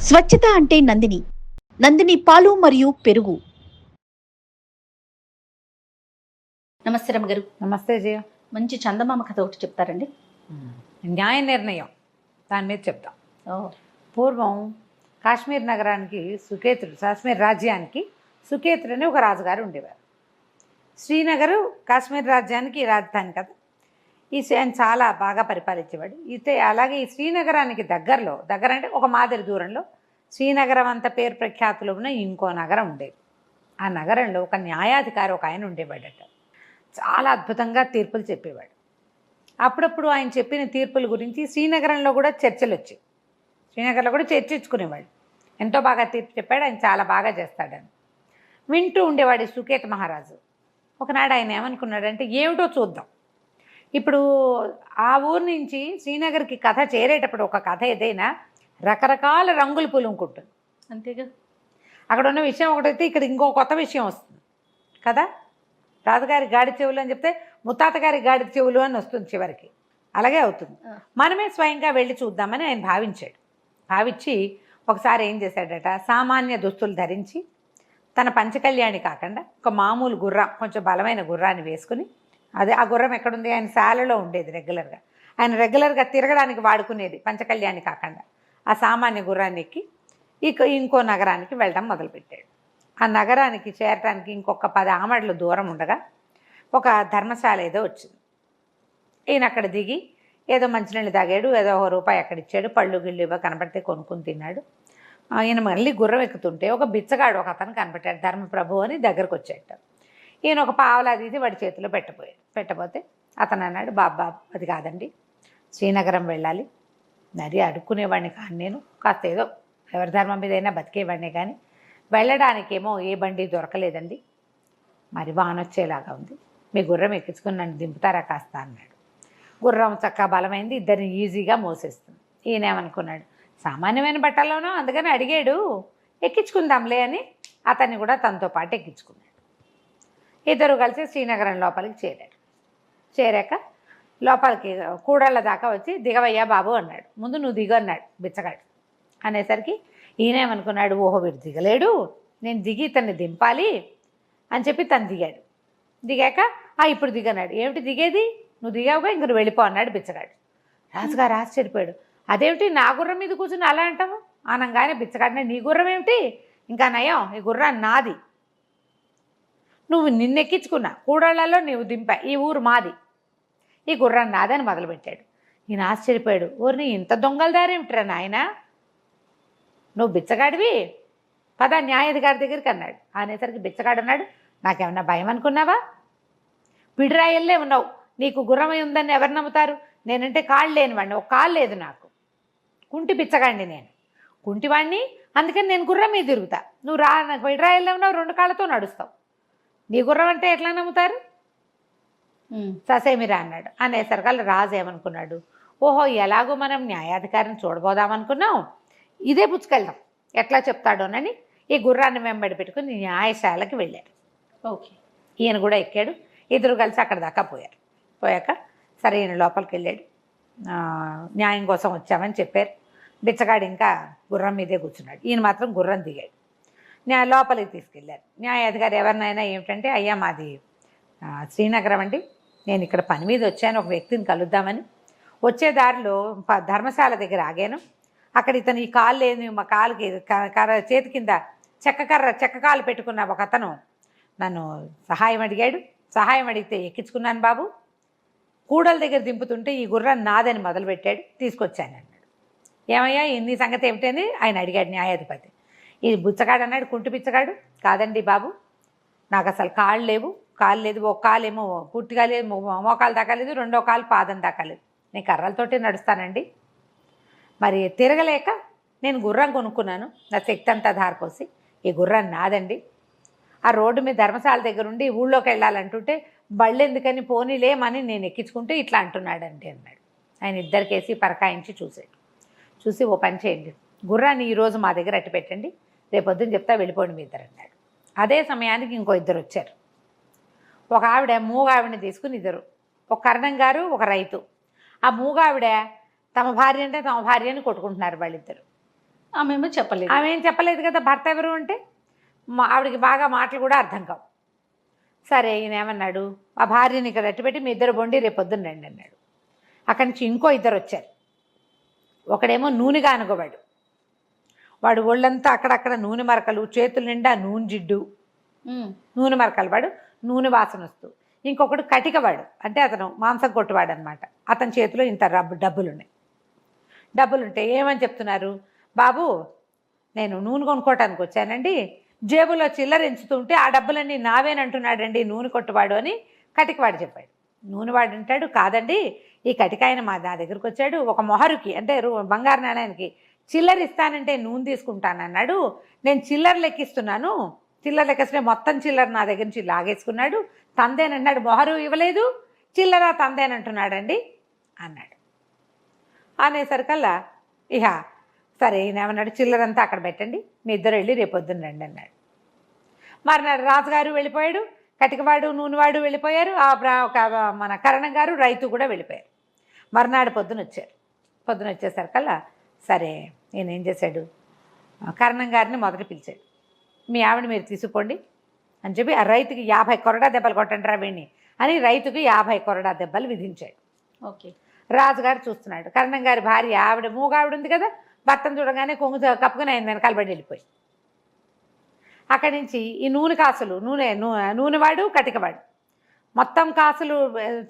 స్వచ్ఛత అంటే నందిని. నందిని పాలు మరియు పెరుగు. నమస్తే రమ్మగారు. నమస్తే జయ. మంచి చందమామ కథ ఒకటి చెప్తారండి. న్యాయ నిర్ణయం దాని మీద చెప్తాం. పూర్వం కాశ్మీర్ నగరానికి కాశ్మీర్ రాజ్యానికి సుకేతుడు అని ఒక రాజుగారు ఉండేవారు. శ్రీనగరు కాశ్మీర్ రాజ్యానికి రాజధాని కదా. ఆయన చాలా బాగా పరిపాలించేవాడు. అలాగే ఈ శ్రీనగరానికి దగ్గర అంటే ఒక మాదిరి దూరంలో శ్రీనగరం అంత పేరు ప్రఖ్యాతులు ఉన్న ఇంకో నగరం ఉండేది. ఆ నగరంలో ఒక న్యాయాధికారి ఒక ఆయన ఉండేవాడట. చాలా అద్భుతంగా తీర్పులు చెప్పేవాడు. అప్పుడప్పుడు ఆయన చెప్పిన తీర్పుల గురించి శ్రీనగరంలో కూడా చర్చలు వచ్చాయి. శ్రీనగర్లో కూడా చర్చించుకునేవాడు. ఎంతో బాగా తీర్పు చెప్పాడు, ఆయన చాలా బాగా చేస్తాడని వింటూ ఉండేవాడు సుకేత మహారాజు. ఒకనాడు ఆయన ఏమనుకున్నాడంటే, ఏమిటో చూద్దాం. ఇప్పుడు ఆ ఊరు నుంచి శ్రీనగర్కి కథ చేరేటప్పుడు ఒక కథ ఏదైనా రకరకాల రంగులు పులుముకుంటుంది అంతేగా. అక్కడ ఉన్న విషయం ఒకటైతే ఇక్కడ ఇంకో కొత్త విషయం వస్తుంది కదా. రాజుగారి గాడి చెవులు అని చెప్తే ముత్తాత గారి గాడి చెవులు అని వస్తుంది చివరికి. అలాగే అవుతుంది. మనమే స్వయంగా వెళ్ళి చూద్దామని ఆయన భావించి ఒకసారి ఏం చేశాడట, సామాన్య దుస్తులు ధరించి తన పంచకళ్యాణి కాకుండా ఒక మామూలు గుర్రం, కొంచెం బలమైన గుర్రాన్ని వేసుకుని, అదే ఆ గుర్రం ఎక్కడుంది, ఆయన శాలలో ఉండేది ఆయన రెగ్యులర్గా తిరగడానికి వాడుకునేది పంచకళ్యాణి కాకుండా ఆ సామాన్య గుర్రాన్ని ఎక్కి ఇంకో నగరానికి వెళ్ళడం మొదలుపెట్టాడు. ఆ నగరానికి చేరటానికి ఇంకొక 10 ఆమడల దూరం ఉండగా ఒక ధర్మశాల ఏదో వచ్చింది. ఈయన అక్కడ దిగి ఏదో మంచినీళ్ళు తాగాడు, ఏదో ₹1 అక్కడ ఇచ్చాడు, పళ్ళు గిళ్ళు ఇవ్వ కనపడితే కొనుక్కుని తిన్నాడు. ఈయన మళ్ళీ గుర్రం ఎక్కుతుంటే ఒక బిచ్చగాడు ఒక అతను కనపడ్డాడు, ధర్మప్రభు అని దగ్గరకు వచ్చాట. ఈయన ఒక పావలా తీసి వాడి చేతిలో పెట్టబోతే అతను అన్నాడు, బాబా అది కాదండి, శ్రీనగరం వెళ్ళాలి, నది అడుక్కునేవాడిని కానీ నేను కాస్త ఏదో ఎవరి ధర్మం మీద అయినా బతికేవాడినే కానీ వెళ్ళడానికేమో ఏ బండి దొరకలేదండి, మరి వానొచ్చేలాగా ఉంది, మీ గుర్రం ఎక్కించుకుని నన్ను దింపుతారా కాస్త అన్నాడు. గుర్రం చక్కగా బలమైంది, ఇద్దరిని ఈజీగా మోసేస్తుంది. ఈయనేమనుకున్నాడు, సామాన్యమైన బట్టల్లోనో అందుకని అడిగాడు, ఎక్కించుకుందాంలే అని అతన్ని కూడా తనతో పాటు ఎక్కించుకున్నాడు. ఇద్దరు కలిసి శ్రీనగరం లోపలికి చేరాక లోపలికి కూడళ్ళ దాకా వచ్చి, దిగవయ్యా బాబు అన్నాడు. ముందు నువ్వు దిగు అన్నాడు బిచ్చగాడు. అనేసరికి ఈయనేమనుకున్నాడు, ఓహో వీడు దిగలేడు, నేను దిగి ఇతన్ని దింపాలి అని చెప్పి తను దిగాక ఇప్పుడు దిగన్నాడు. ఏమిటి దిగేది, నువ్వు దిగావుగా ఇంక నువ్వు వెళ్ళిపో అన్నాడు బిచ్చగాడు. రాజుగారు ఆశ్చర్యపోయాడు, అదేమిటి నా గుర్రం మీద కూర్చుని అలా అంటావు అనగానే బిచ్చగాడిని, నీ గుర్రం ఏమిటి, ఇంకా నయం ఈ గుర్రాన్ని నాది, నువ్వు నిన్నెక్కించుకున్నా కూడళ్లలో నీవు దింపా, ఈ ఊరు మాది, ఈ గుర్రాన్ని నాదని మొదలుపెట్టాడు. ఈయన ఆశ్చర్యపోయాడు, ఊరిని ఇంత దొంగల దారేమిట్రా నాయన, నువ్వు బిచ్చగాడివి, పద న్యాయాధికారి దగ్గరికి అన్నాడు. అనేసరికి బిచ్చగాడు అన్నాడు, నాకేమన్నా భయం అనుకున్నావా, పిడిరాయల్లే ఉన్నావు, నీకు గుర్రమై ఉందని ఎవరు నమ్ముతారు, నేనంటే కాళ్ళు లేనివాడిని, ఒక కాళ్ళు లేదు నాకు, కుంటి బిచ్చగాడిని నేను, కుంటివాడిని, అందుకని నేను గుర్రం మీద తిరుగుతా, నువ్వు నాకు పిడిరాయల్లే ఉన్నావు, 2 కాళ్ళతో నడుస్తావు, నీ గుర్రం అంటే ఎట్లా నమ్ముతారు, ససేమిరా అన్నాడు. అనేసరికి రాజు ఏమనుకున్నాడు, ఓహో ఎలాగో మనం న్యాయాధికారిని చూడబోదామనుకున్నాం, ఇదే పుచ్చుకెళ్దాం ఎట్లా చెప్తాడోనని ఈ గుర్రాన్ని వెంబడి పెట్టుకుని న్యాయశాలకి వెళ్ళారు. ఓకే. ఈయన కూడా ఎక్కాడు, ఇద్దరు కలిసి అక్కడ దాకా పోయాక సరే ఈయన లోపలికి వెళ్ళాడు. న్యాయం కోసం వచ్చామని చెప్పారు. బిచ్చగాడు ఇంకా గుర్రం మీదే కూర్చున్నాడు, ఈయన మాత్రం గుర్రం దిగాడు. లోపలికి తీసుకెళ్ళారు. న్యాయాధికారి ఎవరినైనా ఏమిటంటే, అయ్యా మాది శ్రీనగరం అండి, నేను ఇక్కడ పని మీద వచ్చాను, ఒక వ్యక్తిని కలుద్దామని వచ్చే దారిలో ధర్మశాల దగ్గర ఆగాను, అక్కడ ఇతను ఈ కాలు లేని మా కాలుకి చేతి కింద చెక్క కాలు పెట్టుకున్న ఒక అతను నన్ను సహాయం అడిగితే ఎక్కించుకున్నాను బాబు, కూడల దగ్గర దింపుతుంటే ఈ గుర్రాన్ని నాదని మొదలుపెట్టాడు, తీసుకొచ్చాను అన్నాడు. ఏమయ్యా ఇన్ని సంగతి ఏమిటని ఆయన అడిగాడు న్యాయాధిపతి. ఇది బుచ్చగాడు అన్నాడు, కుంటి బిచ్చగాడు, కాదండి బాబు, నాకు అసలు కాళ్ళు లేదు, ఒక కాలేమో పూర్తిగా లేదు, మోకాలు దాకా లేదు, 2వ కాలు పాదం దాకా లేదు, నేను కర్రలతోటే నడుస్తానండి, మరి తిరగలేక నేను గుర్రం కొనుక్కున్నాను, నా శక్తి అంతా ధారపోసి, ఈ గుర్రాన్ని నాదండి, ఆ రోడ్డు మీద ధర్మశాల దగ్గర ఉండి ఊళ్ళోకి వెళ్ళాలంటుంటే బళ్ళు ఎందుకని పోనీలేమని నేను ఎక్కించుకుంటే ఇట్లా అంటున్నాడండి అన్నాడు. ఆయన ఇద్దరికేసి పరకాయించి చూసి ఓ పని చేయండి, గుర్రాన్ని ఈరోజు మా దగ్గర అట్టి పెట్టండి, రేపొద్దున చెప్తా వెళ్ళిపోండి మీ ఇద్దరు అన్నాడు. అదే సమయానికి ఇంకో ఇద్దరు వచ్చారు. ఒక ఆవిడ మూగావిడని తీసుకుని ఇద్దరు, ఒక కరణం గారు ఒక రైతు. ఆ మూగావిడ తమ భార్య అంటే తమ భార్యని కొట్టుకుంటున్నారు వాళ్ళిద్దరు. ఆమెమో చెప్పలేదు. ఆమె ఏం చెప్పలేదు కదా భర్త ఎవరు అంటే. ఆవిడకి బాగా మాటలు కూడా అర్థం కావు. సరే ఈయన ఏమన్నాడు, ఆ భార్యని ఇక్కడ అట్టుపెట్టి మీ ఇద్దరు బొండి రేపు పొద్దున్న రండి అన్నాడు. అక్కడి నుంచి ఇంకో ఇద్దరు వచ్చారు. ఒకడేమో నూనెగా అనుకోవాడు, వాడు ఒళ్ళంతా అక్కడక్కడ నూనె మరకలు, చేతుల నిండా నూనె జిడ్డు, నూనె మరకలు, వాడు నూనె వాసన వస్తూ. ఇంకొకడు కటికవాడు, అంటే అతను మాంసం కొట్టువాడు అనమాట. అతని చేతిలో ఇంత డబ్బులుంటే ఏమని చెప్తున్నారు, బాబు నేను నూనె కొనుక్కోవటానికి వచ్చానండి, జేబులో చిల్లర ఎంచుతుంటే ఆ డబ్బులన్నీ నావేనంటున్నాడండి నూనె కొట్టువాడు అని కటికవాడు చెప్పాడు. నూనెవాడు అంటాడు, కాదండి ఈ కటికాయన నా దగ్గరికి వచ్చాడు, ఒక మొహరుకి అంటే బంగారు నాణ్యానికి చిల్లర ఇస్తానంటే నూనె తీసుకుంటానన్నాడు, నేను చిల్లర లెక్కిస్తున్నాను, చిల్లర లెక్కిస్తే మొత్తం చిల్లర నా దగ్గర నుంచి లాగేసుకున్నాడు, తందేనన్నాడు, మొహరు ఇవ్వలేదు, చిల్లర తందేనంటున్నాడండి అన్నాడు. అనేసరికల్లా ఇహ సరే ఈయనేమన్నాడు, చిల్లరంతా అక్కడ పెట్టండి, మీ ఇద్దరు వెళ్ళి రేపు పొద్దున్న రండి అన్నాడు. మర్నాడు రాజుగారు వెళ్ళిపోయాడు, కటికవాడు నూనెవాడు వెళ్ళిపోయారు, మన కరణం గారు రైతు కూడా వెళ్ళిపోయారు. మర్నాడు పొద్దున వచ్చేసరికల్లా సరే నేను ఏం చేశాడు, కరణం గారిని మొదట పిలిచాడు, మీ ఆవిడ మీరు తీసుకుపోండి అని చెప్పి ఆ రైతుకి 50 కొరడా దెబ్బలు కొట్టండి రా వీణ్ణి అని రైతుకి 50 కొరడా దెబ్బలు విధించాడు. ఓకే. రాజుగారు చూస్తున్నాడు, కరణం గారి భార్య ఆవిడ మూగావిడ ఉంది కదా, భర్తను చూడగానే కొంగు కప్పుకుని ఆయన వెనకాల పడి వెళ్ళిపోయి. అక్కడి నుంచి ఈ నూనె కాసులు, నూనెవాడు కటికవాడు, మొత్తం కాసులు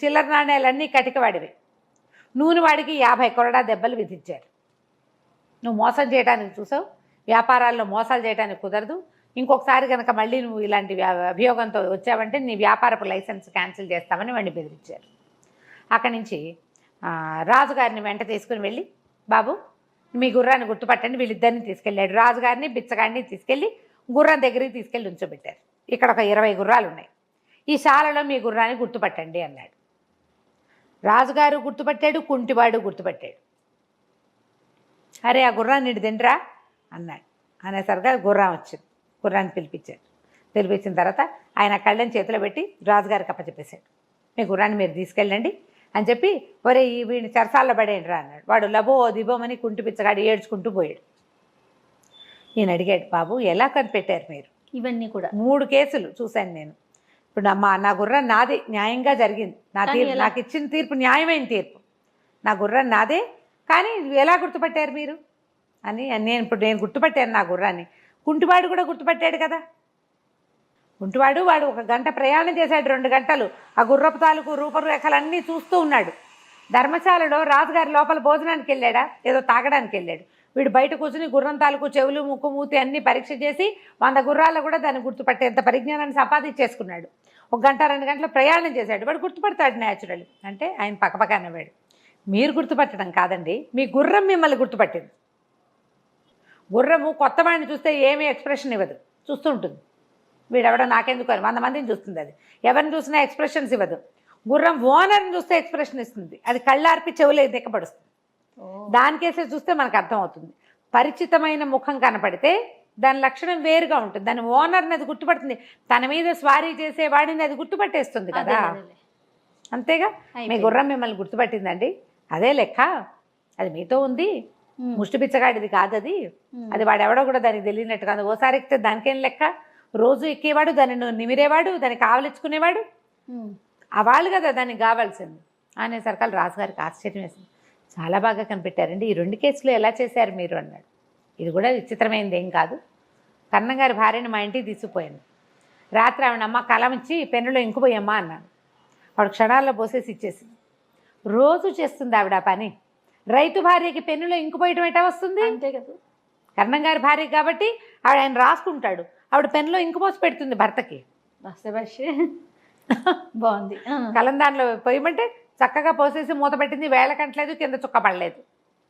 చిల్లర నాణ్యాలన్నీ కటికవాడివి, నూనెవాడికి 50 కొరడా దెబ్బలు విధించారు. నువ్వు మోసం చేయడానికి చూసావు, వ్యాపారాల్లో మోసాలు చేయడానికి కుదరదు, ఇంకొకసారి కనుక మళ్ళీ నువ్వు ఇలాంటి అభియోగంతో వచ్చావంటే నీ వ్యాపారపు లైసెన్స్ క్యాన్సిల్ చేస్తామని వాడిని బెదిరించారు. అక్కడి నుంచి రాజుగారిని వెంట తీసుకుని వెళ్ళి, బాబు మీ గుర్రాన్ని గుర్తుపట్టండి, వీళ్ళిద్దరిని తీసుకెళ్ళాడు. రాజుగారిని బిచ్చగాడిని తీసుకెళ్ళి గుర్రం దగ్గరికి తీసుకెళ్ళి ఉంచోబెట్టారు. ఇక్కడ ఒక 20 గుర్రాలు ఉన్నాయి, ఈ శాలలో మీ గుర్రాన్ని గుర్తుపట్టండి అన్నాడు. రాజుగారు గుర్తుపట్టాడు, కుంటివాడు గుర్తుపట్టాడు. అరే ఆ గుర్రాన్ని తిండ్రా అన్నాడు. అనేసరిగా గుర్రం వచ్చింది, గుర్రాన్ని పిలిపించిన తర్వాత ఆయన కళ్ళని చేతిలో పెట్టి రాజుగారికి అప్పచెప్పేశాడు, మీ గుర్రాన్ని మీరు తీసుకెళ్ళండి అని చెప్పి, ఒరే వీడిని చెరసాల్లో పడేయండి రా అన్నాడు. వాడు లబో దిబోమని కుంటి పిచ్చగాడు ఏడ్చుకుంటూ పోయాడు. ఈయన అడిగాడు, బాబు ఎలా కనిపెట్టారు మీరు? ఇవన్నీ కూడా 3 కేసులు చూశాను నేను. ఇప్పుడు నా గుర్రం నాదే, న్యాయంగా జరిగింది, నాకు ఇచ్చిన తీర్పు న్యాయమైన తీర్పు, నా గుర్రం నాదే, కానీ ఎలా గుర్తుపట్టారు మీరు అని. నేను గుర్తుపట్టాను నా గుర్రాన్ని, కుంటివాడు కూడా గుర్తుపట్టాడు కదా. కుంటివాడు వాడు 1 గంట ప్రయాణం చేశాడు, 2 గంటలు ఆ గుర్రపు తాలూకు రూపరేఖలన్నీ చూస్తూ ఉన్నాడు. ధర్మశాలలో రాజుగారి లోపల భోజనానికి వెళ్ళాడా, ఏదో తాగడానికి వెళ్ళాడు. వీడు బయట కూర్చుని గుర్రం తాలూకు చెవులు ముక్కు మూతి అన్నీ పరీక్ష చేసి 100 గుర్రాల్లో కూడా దాన్ని గుర్తుపట్టేంత పరిజ్ఞానాన్ని సంపాదించేసుకున్నాడు. 1 గంట 2 గంటల ప్రయాణం చేశాడు, వాడు గుర్తుపడతాడు న్యాచురల్. అంటే ఆయన పక్కపక్క అన్నవాడు, మీరు గుర్తుపట్టడం కాదండి, మీ గుర్రం మిమ్మల్ని గుర్తుపట్టింది. గుర్రము కొత్త వాడిని చూస్తే ఏమీ ఎక్స్ప్రెషన్ ఇవ్వదు, చూస్తూ ఉంటుంది. వీడెవడో నాకెందుకు అని 100 మందిని చూస్తుంది, అది ఎవరిని చూసినా ఎక్స్ప్రెషన్స్ ఇవ్వదు. గుర్రం ఓనర్ని చూస్తే ఎక్స్ప్రెషన్ ఇస్తుంది, అది కళ్ళార్పి చెవులే దిక్కపడుస్తుంది. దానికేసే చూస్తే మనకు అర్థమవుతుంది. పరిచితమైన ముఖం కనపడితే దాని లక్షణం వేరుగా ఉంటుంది, దాని ఓనర్ని అది గుర్తుపడుతుంది, తన మీద స్వారీ చేసేవాడిని అది గుర్తుపట్టేస్తుంది కదా. అంతేగా, మీ గుర్రం మిమ్మల్ని గుర్తుపట్టిందండి, అదే లెక్క, అది మీతో ఉంది, ముష్టి పిచ్చగాడిది కాదు అది, అది వాడెవడో కూడా దానికి తెలియనట్టు కాదు. ఓసారి ఎక్కితే దానికేం లెక్క, రోజు ఎక్కేవాడు, దాన్ని నిమిరేవాడు, దాన్ని కావలించుకునేవాడు, ఆ వాళ్ళు కదా దానికి కావాల్సింది అనేసరికి రాజుగారికి ఆశ్చర్యం వేసింది. చాలా బాగా కనిపెట్టారండి, ఈ 2 కేసులు ఎలా చేశారు మీరు అన్నాడు. ఇది కూడా విచిత్రమైనది ఏం కాదు, కన్నగారి భార్యని మా ఇంటికి తీసుకుపోయాను, రాత్రి ఆవిడమ్మ కలం ఇచ్చి పెన్నులో ఇంకుపోయమ్మా అన్నాను, వాడు క్షణాల్లో పోసేసి ఇచ్చేసింది. రోజు చేస్తుంది ఆవిడ పని. రైతు భార్యకి పెన్నులో ఇంకుపోయటం ఎటా వస్తుంది? అంతే కదా, కర్ణంగారి భార్య కాబట్టి ఆయన రాసుకుంటాడు, ఆవిడ పెన్నులో ఇంకు పోసి పెడుతుంది భర్తకి. బాగుంది. కలం దానిలో పోయమంటే చక్కగా పోసేసి మూత పెట్టింది, వేళ కంటలేదు, కింద చుక్క పడలేదు.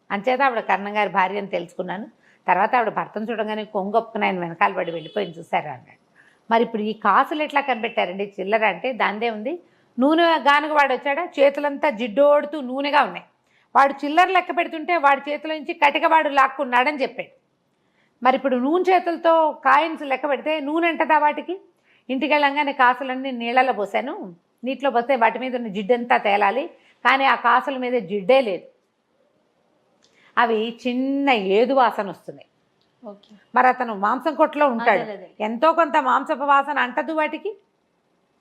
అంచేత ఆవిడ కర్ణంగారి భార్య అని తెలుసుకున్నాను. తర్వాత ఆవిడ భర్తను చూడగానే కొంగొప్పుకుని ఆయన వెనకాల పడి వెళ్ళిపోయింది చూసారా అన్నాడు. మరి ఇప్పుడు ఈ కాసులు ఎట్లా కనిపెట్టారండి? చిల్లర అంటే దాందే ఉంది. నూనె గానుగ వాడు వచ్చాడా, చేతులంతా జిడ్డోడుతూ నూనెగా ఉన్నాయి, వాడు చిల్లర లెక్క పెడుతుంటే వాడి చేతుల నుంచి కటికవాడు లాక్కున్నాడని చెప్పాడు. మరి ఇప్పుడు నూనె చేతులతో కాయిన్స్ లెక్క పెడితే నూనె అంటదా వాటికి? ఇంటికి వెళ్ళంగానే కాసులన్నీ నీళ్ళలో పోసాను, నీటిలో పోస్తే వాటి మీద ఉన్న జిడ్డంతా తేలాలి, కానీ ఆ కాసుల మీద జిడ్డే లేదు, అవి చిన్న ఏదు వాసన వస్తున్నాయి. ఓకే. మరి అతను మాంసం కొట్లో ఉంటాడు, అదే, అదే. ఎంతో కొంత మాంసపు వాసన అంటదు వాటికి.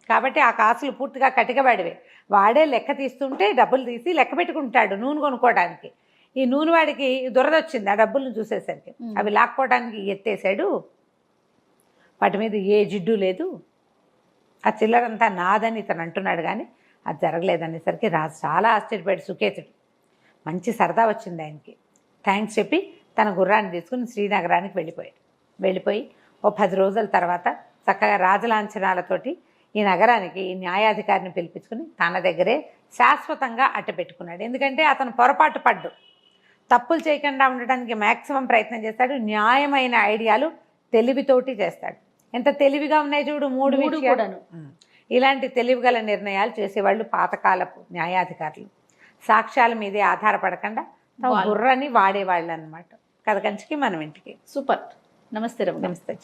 కాబట్టి ఆ కాసులు పూర్తిగా కటికవాడివే. వాడే లెక్క తీస్తుంటే డబ్బులు తీసి లెక్క పెట్టుకుంటాడు నూనె కొనుక్కోవడానికి. ఈ నూనె వాడికి దురదొచ్చింది ఆ డబ్బులను చూసేసరికి. అవి లాక్కోవడానికి ఎత్తేసాడు. వాటి మీద ఏ జిడ్డు లేదు. ఆ చిల్లరంతా నాదని ఇతను అంటున్నాడు, కానీ అది జరగలేదనేసరికి రాజు చాలా ఆశ్చర్యపడి సుకేతుడు మంచి సరదా వచ్చింది ఆయనకి. థ్యాంక్స్ చెప్పి తన గుర్రాన్ని తీసుకుని శ్రీనగరానికి వెళ్ళిపోయి ఓ 10 రోజుల తర్వాత చక్కగా రాజలాంఛనాలతోటి ఈ నగరానికి ఈ న్యాయాధికారిని పిలిపించుకుని తన దగ్గరే శాశ్వతంగా అట్టపెట్టుకున్నాడు. ఎందుకంటే అతను పొరపాటు పడ్డు, తప్పులు చేయకుండా ఉండడానికి మ్యాక్సిమం ప్రయత్నం చేస్తాడు. న్యాయమైన ఐడియాలు తెలివితోటి చేస్తాడు. ఎంత తెలివిగా ఉన్నాయి చూడు, 3 విషయాలు కూడాను. ఇలాంటి తెలివిగల నిర్ణయాలు చేసేవాళ్ళు పాతకాలపు న్యాయాధికారులు. సాక్ష్యాల మీదే ఆధారపడకుండా తమ గుర్రాన్ని వాడేవాళ్ళు అనమాట. కథ కంచికి మనం ఇంటికి. సూపర్. నమస్తే రమ్య. నమస్తే.